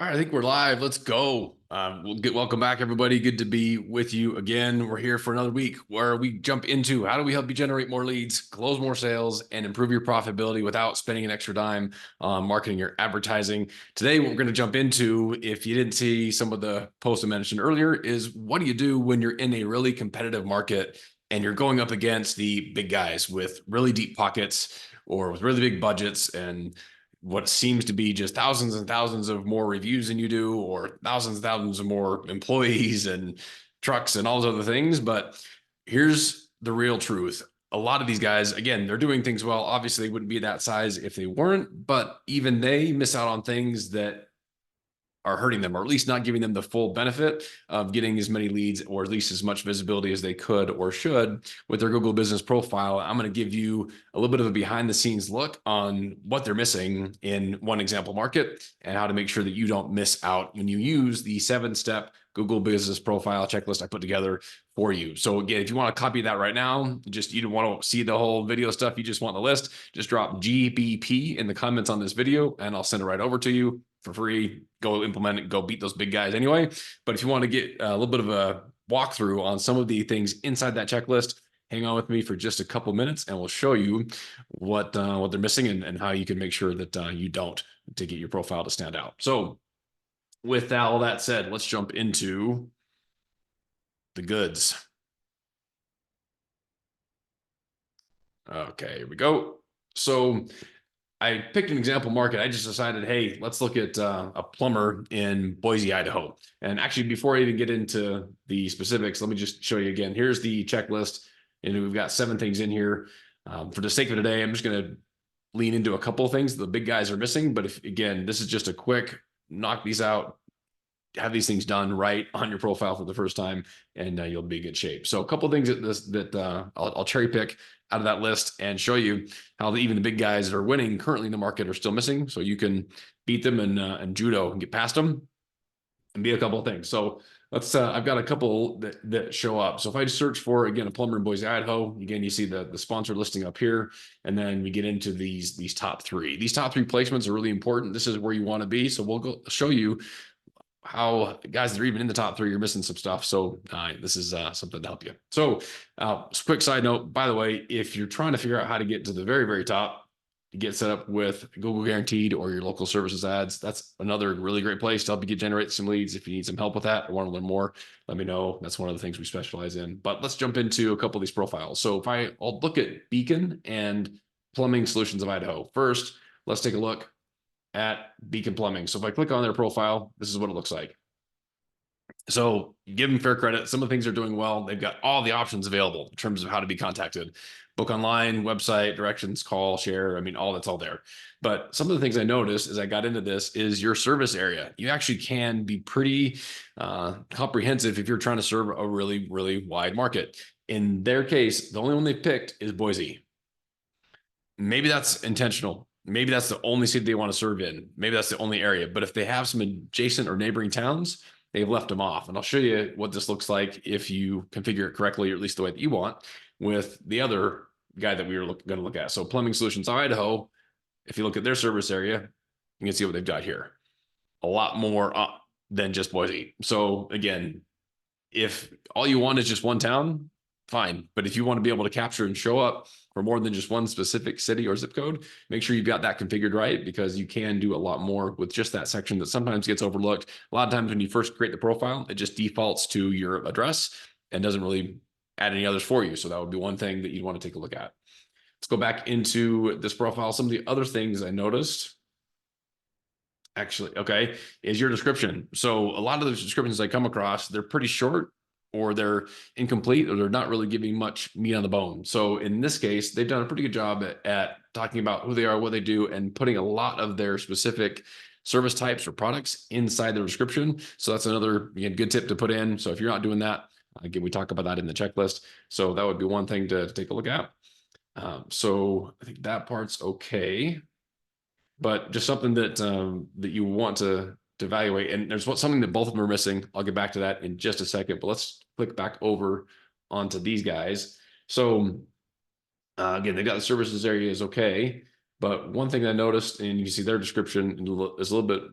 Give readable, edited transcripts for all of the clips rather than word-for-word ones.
All right, I think we're live. Let's go. Welcome back, everybody. Good to be with you again. We're here for another week where we jump into how do we help you generate more leads, close more sales, and improve your profitability without spending an extra dime on marketing or advertising. Today, what we're going to jump into, if you didn't see some of the posts I mentioned earlier, is what do you do when you're in a really competitive market and you're going up against the big guys with really deep pockets or with really big budgets and what seems to be just thousands and thousands of more reviews than you do, or thousands and thousands of more employees and trucks and all those other things. But here's the real truth. A lot of these guys, again, they're doing things well. Obviously, they wouldn't be that size if they weren't, but even they miss out on things that are hurting them, or at least not giving them the full benefit of getting as many leads or at least as much visibility as they could or should with their Google business profile. I'm going to give you a little bit of a behind the scenes look on what they're missing in one example market and how to make sure that you don't miss out when you use the 7-step Google business profile checklist I put together for you. So again, if you want to copy that right now, just you don't want to see the whole video stuff, you just want the list, just drop GBP in the comments on this video and I'll send it right over to you for free. Go implement it, go beat those big guys anyway. But if you want to get a little bit of a walkthrough on some of the things inside that checklist, hang on with me for just a couple minutes and we'll show you what they're missing and how you can make sure that you don't, to get your profile to stand out. So with all that said, let's jump into the goods. Okay, here we go. So I picked an example market. I just decided, hey, let's look at a plumber in Boise, Idaho. And actually, before I even get into the specifics, let me just show you again. Here's the checklist, and we've got 7 things in here. For the sake of today, I'm just going to lean into a couple of things the big guys are missing. But if again, this is just a quick knock these out, have these things done right on your profile for the first time, and you'll be in good shape. So a couple of things that I'll cherry pick out of that list and show you how even the big guys that are winning currently in the market are still missing. So you can beat them and judo and get past them and be a couple of things. So let's, I've got a couple that show up. So if I search for, again, a plumber in Boise, Idaho, again, you see the sponsored listing up here. And then we get into these top 3. These top 3 placements are really important. This is where you want to be. So we'll go show you how guys that are even in the top 3 are missing some stuff. So this is something to help you. So quick side note, by the way, if you're trying to figure out how to get to the very, very top, to get set up with Google Guaranteed or your local services ads, that's another really great place to help you generate some leads. If you need some help with that or want to learn more, let me know. That's one of the things we specialize in. But let's jump into a couple of these profiles. So if I'll look at Beacon and Plumbing Solutions of Idaho. First, let's take a look at Beacon Plumbing. So if I click on their profile, this is what it looks like. So give them fair credit. Some of the things they're doing well. They've got all the options available in terms of how to be contacted. Book online, website, directions, call, share. I mean, all that's all there. But some of the things I noticed as I got into this is your service area. You actually can be pretty comprehensive if you're trying to serve a really, really wide market. In their case, the only one they picked is Boise. Maybe that's intentional. Maybe that's the only city they want to serve in. Maybe that's the only area. But if they have some adjacent or neighboring towns, they've left them off. And I'll show you what this looks like if you configure it correctly, or at least the way that you want, with the other guy that we were going to look at. So Plumbing Solutions Idaho, if you look at their service area, you can see what they've got here. A lot more than just Boise. So again, if all you want is just one town, fine. But if you want to be able to capture and show up for more than just one specific city or zip code, make sure you've got that configured right, because you can do a lot more with just that section that sometimes gets overlooked. A lot of times when you first create the profile, it just defaults to your address and doesn't really add any others for you. So that would be one thing that you'd want to take a look at. Let's go back into this profile. Some of the other things I noticed actually, okay, is your description. So a lot of those descriptions I come across, they're pretty short, or they're incomplete, or they're not really giving much meat on the bone. So in this case, they've done a pretty good job at talking about who they are, what they do, and putting a lot of their specific service types or products inside their description. So that's another, again, good tip to put in. So if you're not doing that, again, we talk about that in the checklist. So that would be one thing to take a look at. So I think that part's okay, but just something that that you want to evaluate. And there's something that both of them are missing. I'll get back to that in just a second, but let's click back over onto these guys. So again, they've got the services area is okay, but one thing I noticed, and you can see their description is a little bit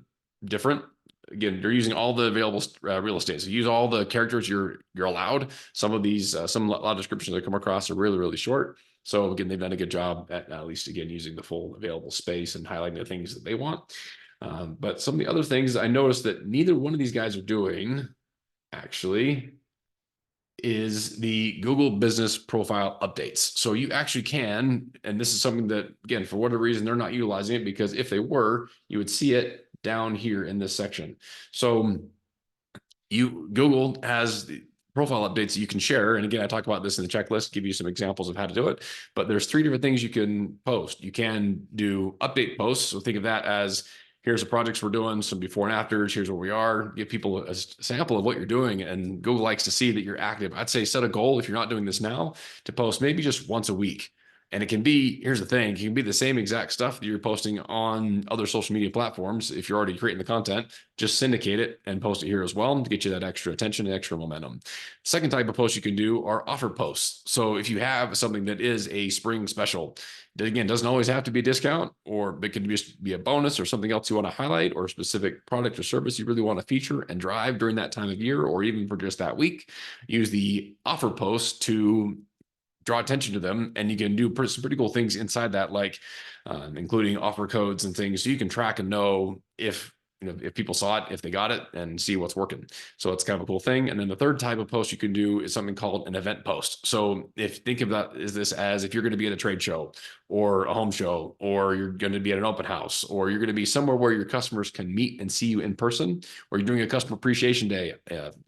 different. again, you're using all the available real estate. So use all the characters you're allowed. Some of these, a lot of descriptions I come across are really, really short. So again, they've done a good job at least again using the full available space and highlighting the things that they want. But some of the other things I noticed that neither one of these guys are doing actually is the Google Business Profile updates. So you actually can, and this is something that, again, for whatever reason, they're not utilizing it, because if they were, you would see it down here in this section. So Google has the profile updates that you can share. And again, I talked about this in the checklist, give you some examples of how to do it, but there's 3 different things you can post. You can do update posts. So think of that as, here's the projects we're doing, some before and afters, here's where we are, give people a sample of what you're doing. And Google likes to see that you're active. I'd say set a goal, if you're not doing this now, to post maybe just once a week. And it can be, here's the thing, it can be the same exact stuff that you're posting on other social media platforms. If you're already creating the content, just syndicate it and post it here as well to get you that extra attention and extra momentum. Second type of post you can do are offer posts. So if you have something that is a spring special, that again, doesn't always have to be a discount, or it can just be a bonus or something else you want to highlight, or a specific product or service you really want to feature and drive during that time of year, or even for just that week, use the offer post to draw attention to them. And you can do some pretty cool things inside that, like including offer codes and things, so you can track and know if people saw it, if they got it, and see what's working. So it's kind of a cool thing. And then the third type of post you can do is something called an event post. So think of that as if you're going to be at a trade show or a home show, or you're going to be at an open house, or you're going to be somewhere where your customers can meet and see you in person, or you're doing a customer appreciation day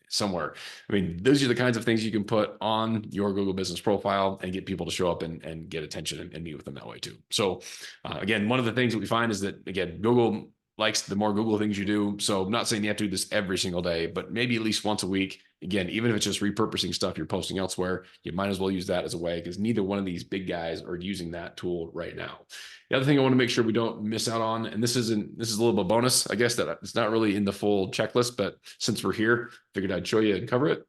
somewhere. I mean, those are the kinds of things you can put on your Google Business Profile and get people to show up and get attention and meet with them that way too. So again, one of the things that we find is that, again, Google likes the more Google things you do. So I'm not saying you have to do this every single day, but maybe at least once a week. Again, even if it's just repurposing stuff you're posting elsewhere, you might as well use that as a way, because neither one of these big guys are using that tool right now. The other thing I want to make sure we don't miss out on, and this is a little bit bonus, I guess, that it's not really in the full checklist, but since we're here, figured I'd show you and cover it.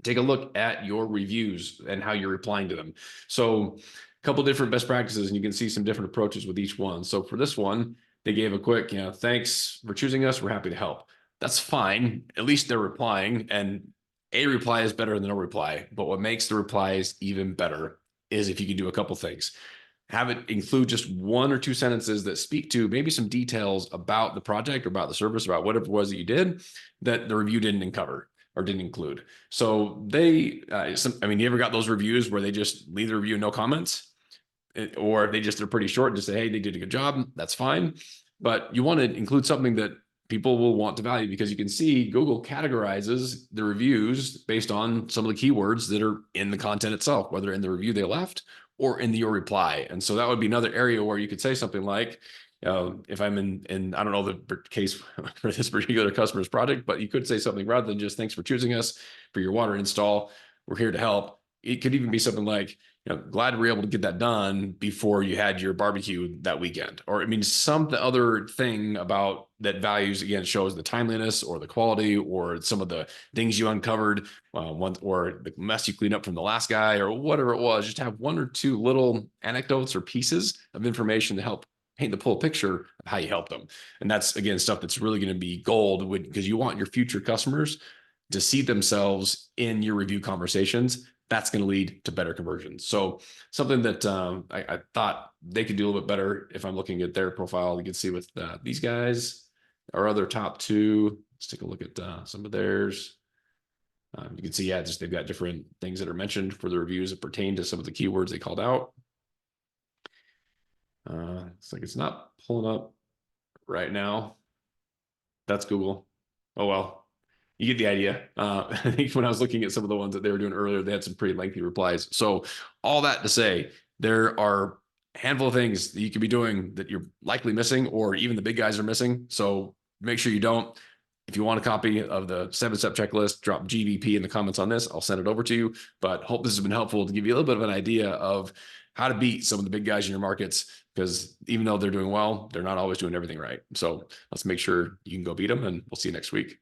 Take a look at your reviews and how you're replying to them. So a couple different best practices, and you can see some different approaches with each one. So for this one, they gave a quick, thanks for choosing us, we're happy to help. That's fine. At least they're replying, and a reply is better than no reply. But what makes the replies even better is if you can do a couple things. Have it include just 1 or 2 sentences that speak to maybe some details about the project or about the service, about whatever it was that you did that the review didn't cover or didn't include. So you ever got those reviews where they just leave the review, no comments? Or they're pretty short and just say, hey, they did a good job. That's fine. But you want to include something that people will want to value, because you can see Google categorizes the reviews based on some of the keywords that are in the content itself, whether in the review they left or in your reply. And so that would be another area where you could say something like, if I'm in, I don't know the case for this particular customer's project, but you could say something rather than just, thanks for choosing us for your water install, we're here to help. It could even be something like, glad we were able to get that done before you had your barbecue that weekend. Or some other thing about that values, again, shows the timeliness or the quality or some of the things you uncovered, or the mess you cleaned up from the last guy or whatever it was. Just have 1 or 2 little anecdotes or pieces of information to help paint the full picture of how you help them. And that's, again, stuff that's really going to be gold, because you want your future customers to see themselves in your review conversations. That's going to lead to better conversions. So something that I thought they could do a little bit better. If I'm looking at their profile, you can see with these guys, our other top 2. Let's take a look at some of theirs. You can see, just they've got different things that are mentioned for the reviews that pertain to some of the keywords they called out. It's like it's not pulling up right now. That's Google. Oh, well. You get the idea. I think when I was looking at some of the ones that they were doing earlier, they had some pretty lengthy replies. So all that to say, there are a handful of things that you could be doing that you're likely missing, or even the big guys are missing. So make sure you don't. If you want a copy of the 7-step checklist, drop GBP in the comments on this. I'll send it over to you. But hope this has been helpful to give you a little bit of an idea of how to beat some of the big guys in your markets, because even though they're doing well, they're not always doing everything right. So let's make sure you can go beat them, and we'll see you next week.